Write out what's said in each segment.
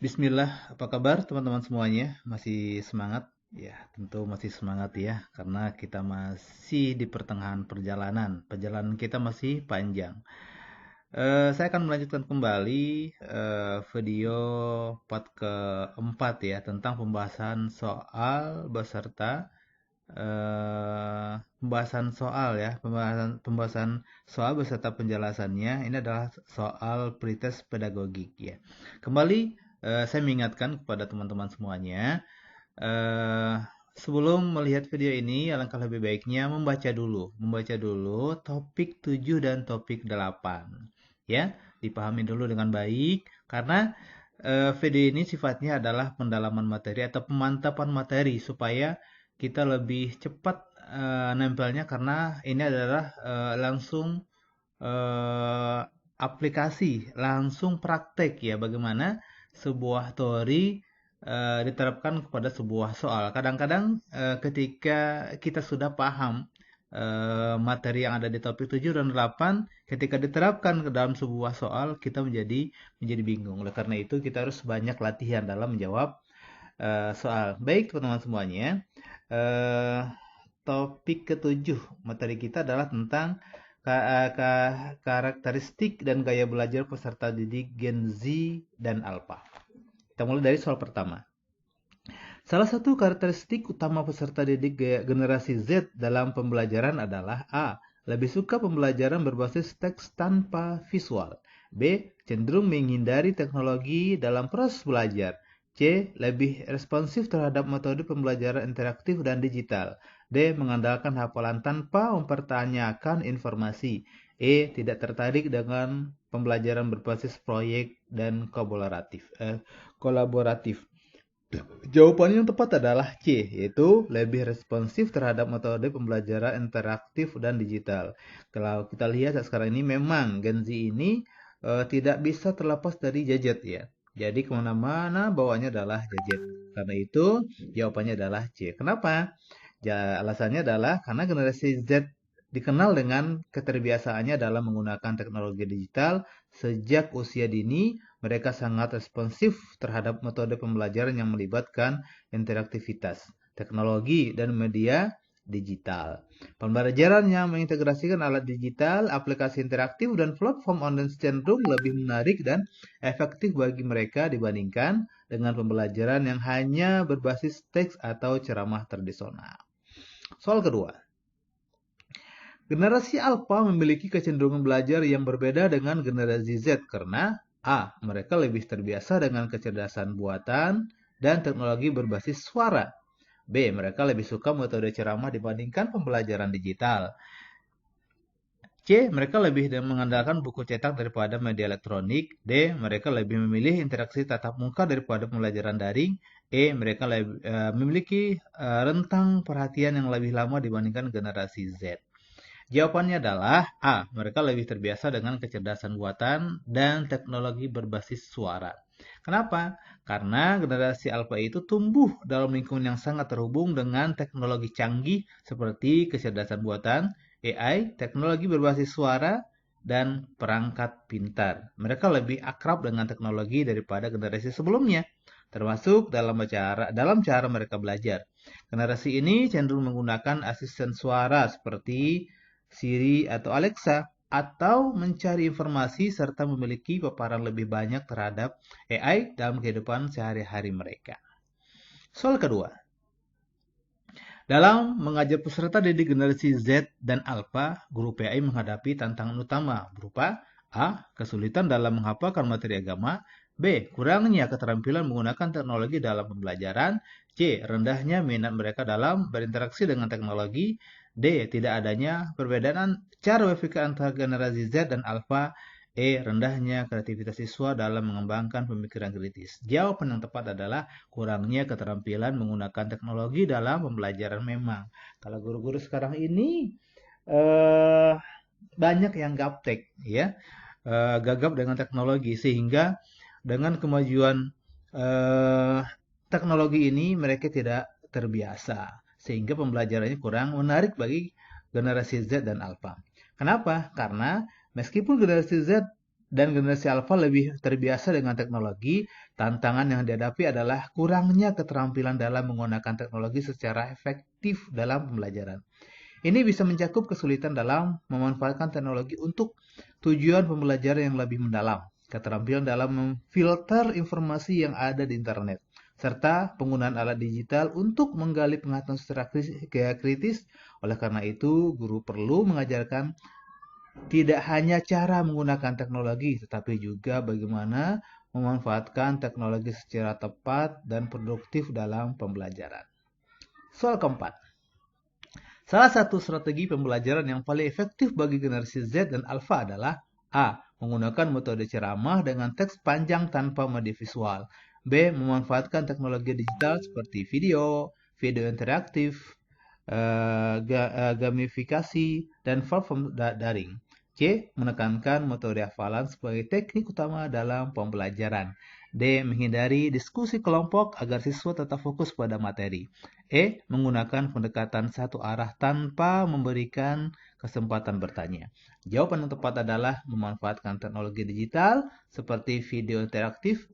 Bismillah, apa kabar teman-teman semuanya? Masih semangat? Ya, tentu masih semangat ya, karena kita masih di pertengahan perjalanan. Perjalanan kita masih panjang. Saya akan melanjutkan kembali video part keempat ya, tentang pembahasan soal beserta pembahasan soal ya, pembahasan soal beserta penjelasannya. Ini adalah soal pretest pedagogik ya. Kembali saya mengingatkan kepada teman-teman semuanya, eh, sebelum melihat video ini, alangkah lebih baiknya membaca dulu topik 7 dan topik 8 ya, dipahami dulu dengan baik karena video ini sifatnya adalah pendalaman materi atau pemantapan materi supaya kita lebih cepat nempelnya karena ini adalah langsung eh, aplikasi, langsung praktek ya bagaimana sebuah teori diterapkan kepada sebuah soal. Kadang-kadang ketika kita sudah paham materi yang ada di topik 7 dan 8, ketika diterapkan ke dalam sebuah soal, kita menjadi bingung. Oleh karena itu, kita harus banyak latihan dalam menjawab soal. Baik, teman-teman semuanya. Eh, Topik ketujuh materi kita adalah tentang karakteristik dan gaya belajar peserta didik Gen Z dan Alpha. Kita mulai dari soal pertama. Salah satu karakteristik utama peserta didik generasi Z dalam pembelajaran adalah A. Lebih suka pembelajaran berbasis teks tanpa visual. B. Cenderung menghindari teknologi dalam proses belajar. C. Lebih responsif terhadap metode pembelajaran interaktif dan digital. D. Mengandalkan hafalan tanpa mempertanyakan informasi. E. Tidak tertarik dengan pembelajaran berbasis proyek dan kolaboratif. Jawaban yang tepat adalah C, yaitu lebih responsif terhadap metode pembelajaran interaktif dan digital. Kalau kita lihat sekarang ini memang Gen Z ini tidak bisa terlepas dari gadget ya. Jadi kemana-mana bawanya adalah gadget. Karena itu jawabannya adalah C. Kenapa? Ya, alasannya adalah karena generasi Z dikenal dengan keterbiasaannya dalam menggunakan teknologi digital sejak usia dini. Mereka sangat responsif terhadap metode pembelajaran yang melibatkan interaktivitas, teknologi, dan media digital. Pembelajaran yang mengintegrasikan alat digital, aplikasi interaktif, dan platform online cenderung lebih menarik dan efektif bagi mereka dibandingkan dengan pembelajaran yang hanya berbasis teks atau ceramah tradisional. Soal kedua, generasi Alpha memiliki kecenderungan belajar yang berbeda dengan generasi Z karena A. Mereka lebih terbiasa dengan kecerdasan buatan dan teknologi berbasis suara. B. Mereka lebih suka metode ceramah dibandingkan pembelajaran digital. C. Mereka lebih mengandalkan buku cetak daripada media elektronik. D. Mereka lebih memilih interaksi tatap muka daripada pembelajaran daring. E. Mereka memiliki rentang perhatian yang lebih lama dibandingkan generasi Z. Jawabannya adalah A. Mereka lebih terbiasa dengan kecerdasan buatan dan teknologi berbasis suara. Kenapa? Karena generasi Alpha itu tumbuh dalam lingkungan yang sangat terhubung dengan teknologi canggih seperti kecerdasan buatan, AI, teknologi berbasis suara, dan perangkat pintar. Mereka lebih akrab dengan teknologi daripada generasi sebelumnya, termasuk dalam cara mereka belajar. Generasi ini cenderung menggunakan asisten suara seperti Siri atau Alexa, atau mencari informasi serta memiliki paparan lebih banyak terhadap AI dalam kehidupan sehari-hari mereka. Soal kedua, dalam mengajar peserta didik generasi Z dan Alpha, guru PAI menghadapi tantangan utama berupa A. Kesulitan dalam menghafalkan materi agama. B. Kurangnya keterampilan menggunakan teknologi dalam pembelajaran. C. Rendahnya minat mereka dalam berinteraksi dengan teknologi. D. Tidak adanya perbedaan cara berpikir antara generasi Z dan Alpha. E. Rendahnya kreativitas siswa dalam mengembangkan pemikiran kritis. Jawaban yang tepat adalah kurangnya keterampilan menggunakan teknologi dalam pembelajaran memang. Kalau guru-guru sekarang ini eh, banyak yang gaptek ya, gagap dengan teknologi sehingga dengan kemajuan eh, teknologi ini mereka tidak terbiasa sehingga pembelajarannya kurang menarik bagi generasi Z dan Alpha. Kenapa? Karena meskipun generasi Z dan generasi alfa lebih terbiasa dengan teknologi, tantangan yang dihadapi adalah kurangnya keterampilan dalam menggunakan teknologi secara efektif dalam pembelajaran. Ini bisa mencakup kesulitan dalam memanfaatkan teknologi untuk tujuan pembelajaran yang lebih mendalam, keterampilan dalam memfilter informasi yang ada di internet, serta penggunaan alat digital untuk menggali pengetahuan secara kritis. Oleh karena itu, guru perlu mengajarkan tidak hanya cara menggunakan teknologi, tetapi juga bagaimana memanfaatkan teknologi secara tepat dan produktif dalam pembelajaran. Soal keempat. Salah satu strategi pembelajaran yang paling efektif bagi generasi Z dan Alpha adalah A. Menggunakan metode ceramah dengan teks panjang tanpa media visual. B. Memanfaatkan teknologi digital seperti video interaktif, gamifikasi, dan platform daring. C. Menekankan metode hafalan sebagai teknik utama dalam pembelajaran. D. Menghindari diskusi kelompok agar siswa tetap fokus pada materi. E. Menggunakan pendekatan satu arah tanpa memberikan kesempatan bertanya. Jawaban yang tepat adalah memanfaatkan teknologi digital seperti video interaktif,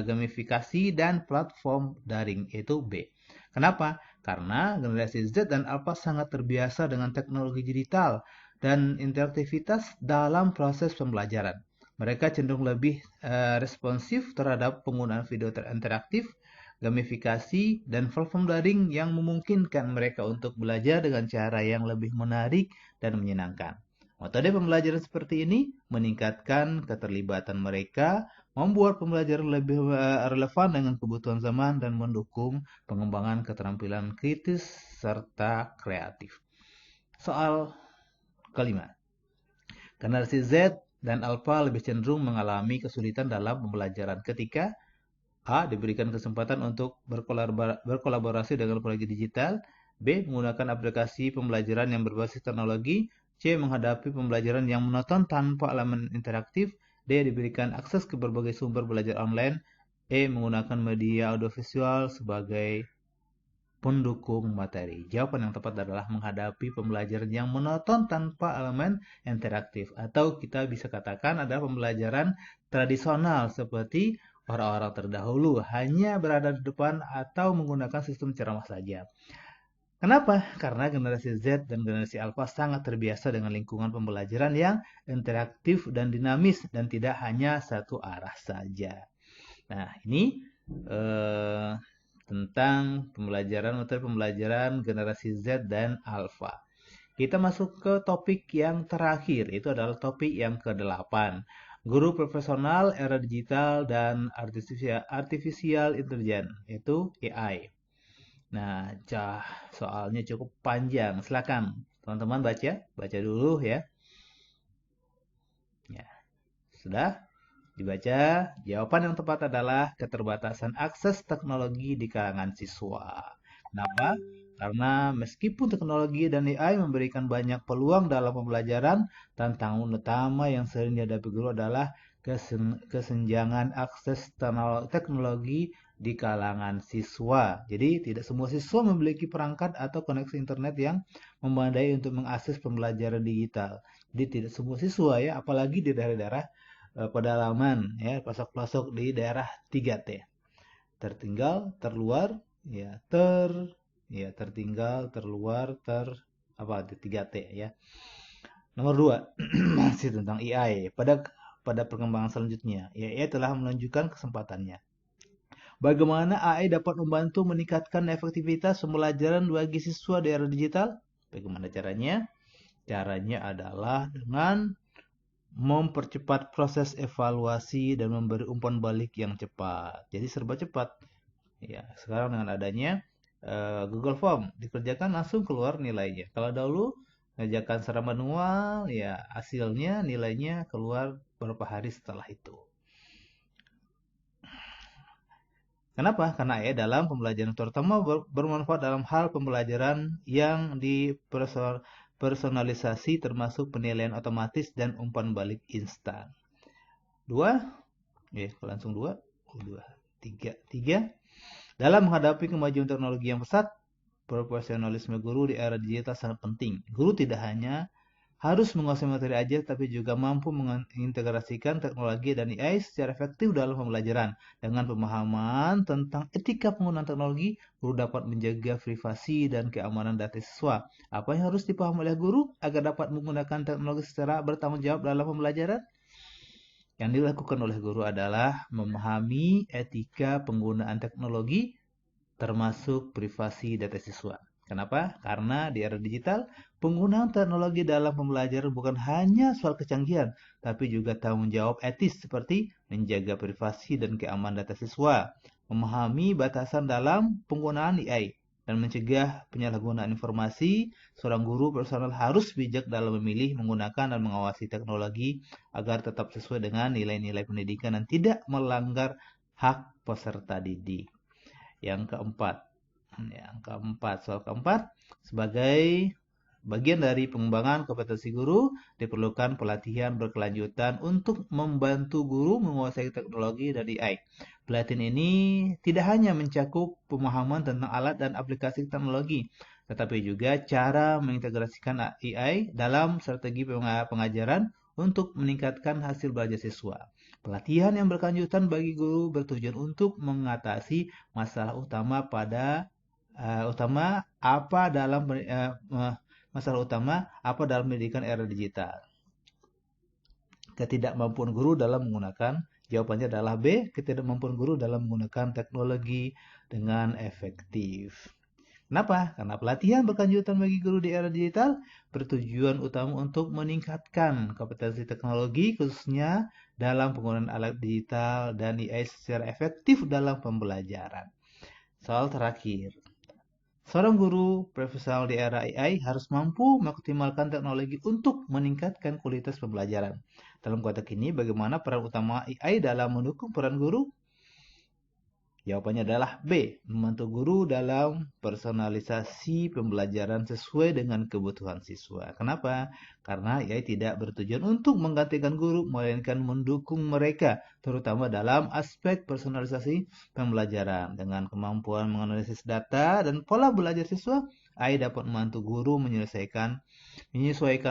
gamifikasi, dan platform daring, yaitu B. Kenapa? Karena generasi Z dan Alpha sangat terbiasa dengan teknologi digital dan interaktivitas dalam proses pembelajaran. Mereka cenderung lebih responsif terhadap penggunaan video interaktif, gamifikasi, dan platform daring yang memungkinkan mereka untuk belajar dengan cara yang lebih menarik dan menyenangkan. Metode pembelajaran seperti ini meningkatkan keterlibatan mereka, membuat pembelajaran lebih relevan dengan kebutuhan zaman, dan mendukung pengembangan keterampilan kritis serta kreatif. Soal kelima. Generasi Z dan Alpha lebih cenderung mengalami kesulitan dalam pembelajaran ketika A. Diberikan kesempatan untuk berkolaborasi dengan proyek digital. B. Menggunakan aplikasi pembelajaran yang berbasis teknologi. C. Menghadapi pembelajaran yang monoton tanpa elemen interaktif. D. Diberikan akses ke berbagai sumber belajar online. E. Menggunakan media audiovisual sebagai pendukung materi. Jawaban yang tepat adalah menghadapi pembelajaran yang monoton tanpa elemen interaktif. Atau kita bisa katakan adalah pembelajaran tradisional seperti orang-orang terdahulu, hanya berada di depan atau menggunakan sistem ceramah saja. Kenapa? Karena generasi Z dan generasi Alpha sangat terbiasa dengan lingkungan pembelajaran yang interaktif dan dinamis dan tidak hanya satu arah saja. Nah, ini tentang metode pembelajaran generasi Z dan Alpha. Kita masuk ke topik yang terakhir, itu adalah topik yang ke-8. Guru profesional era digital dan artificial intelligence, yaitu AI. Nah, soalnya cukup panjang. Silakan teman-teman baca dulu ya. Ya, sudah? Dibaca, jawaban yang tepat adalah keterbatasan akses teknologi di kalangan siswa. Kenapa? Karena meskipun teknologi dan AI memberikan banyak peluang dalam pembelajaran, tantangan utama yang sering dihadapi guru adalah kesenjangan akses teknologi di kalangan siswa. Jadi, tidak semua siswa memiliki perangkat atau koneksi internet yang memadai untuk mengakses pembelajaran digital. Jadi, tidak semua siswa ya, apalagi di daerah-daerah pedalaman ya, pelosok-pelosok di daerah 3T. Tertinggal, terluar, ya tertinggal, terluar, di 3T ya. Nomor 2 masih tentang AI. Pada perkembangan selanjutnya, AI telah menunjukkan kesempatannya. Bagaimana AI dapat membantu meningkatkan efektivitas pembelajaran bagi siswa di era digital? Bagaimana caranya? Caranya adalah dengan mempercepat proses evaluasi dan memberi umpan balik yang cepat. Jadi serba cepat. Ya, sekarang dengan adanya Google Form dikerjakan langsung keluar nilainya. Kalau dahulu kerjakan secara manual, ya hasilnya nilainya keluar beberapa hari setelah itu. Kenapa? Karena AI dalam pembelajaran terutama bermanfaat dalam hal pembelajaran yang personalisasi termasuk penilaian otomatis dan umpan balik instan. 2, langsung 2, 3. Dalam menghadapi kemajuan teknologi yang pesat, profesionalisme guru di era digital sangat penting. Guru tidak hanya harus menguasai materi aja, tapi juga mampu mengintegrasikan teknologi dan AI secara efektif dalam pembelajaran. Dengan pemahaman tentang etika penggunaan teknologi, guru dapat menjaga privasi dan keamanan data siswa. Apa yang harus dipahami oleh guru agar dapat menggunakan teknologi secara bertanggung jawab dalam pembelajaran? Yang dilakukan oleh guru adalah memahami etika penggunaan teknologi termasuk privasi data siswa. Kenapa? Karena di era digital, penggunaan teknologi dalam pembelajaran bukan hanya soal kecanggihan, tapi juga tanggung jawab etis seperti menjaga privasi dan keamanan data siswa, memahami batasan dalam penggunaan AI, dan mencegah penyalahgunaan informasi. Seorang guru profesional harus bijak dalam memilih, menggunakan, dan mengawasi teknologi agar tetap sesuai dengan nilai-nilai pendidikan dan tidak melanggar hak peserta didik. Soal keempat, sebagai bagian dari pengembangan kompetensi guru, diperlukan pelatihan berkelanjutan untuk membantu guru menguasai teknologi dan AI. Pelatihan ini tidak hanya mencakup pemahaman tentang alat dan aplikasi teknologi, tetapi juga cara mengintegrasikan AI dalam strategi pengajaran untuk meningkatkan hasil belajar siswa. Pelatihan yang berkelanjutan bagi guru bertujuan untuk mengatasi masalah utama dalam pendidikan era digital. Ketidakmampuan guru dalam menggunakan, jawabannya adalah B, ketidakmampuan guru dalam menggunakan teknologi dengan efektif. Kenapa? Karena pelatihan berkelanjutan bagi guru di era digital bertujuan utama untuk meningkatkan kompetensi teknologi, khususnya dalam penggunaan alat digital dan AI secara efektif dalam pembelajaran. Soal terakhir, seorang guru profesional di era AI harus mampu mengoptimalkan teknologi untuk meningkatkan kualitas pembelajaran. Dalam konteks ini, bagaimana peran utama AI dalam mendukung peran guru? Jawabannya adalah B, membantu guru dalam personalisasi pembelajaran sesuai dengan kebutuhan siswa. Kenapa? Karena AI tidak bertujuan untuk menggantikan guru, melainkan mendukung mereka, terutama dalam aspek personalisasi pembelajaran. Dengan kemampuan menganalisis data dan pola belajar siswa, AI dapat membantu guru menyesuaikan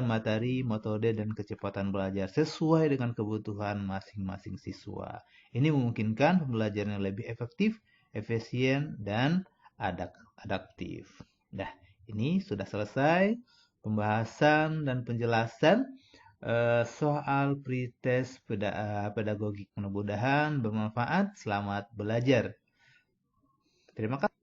materi, metode, dan kecepatan belajar sesuai dengan kebutuhan masing-masing siswa. Ini memungkinkan pembelajaran yang lebih efektif, efisien, dan adaptif. Nah, ini sudah selesai pembahasan dan penjelasan soal pretest pedagogik. Mudah-mudahan bermanfaat. Selamat belajar. Terima kasih.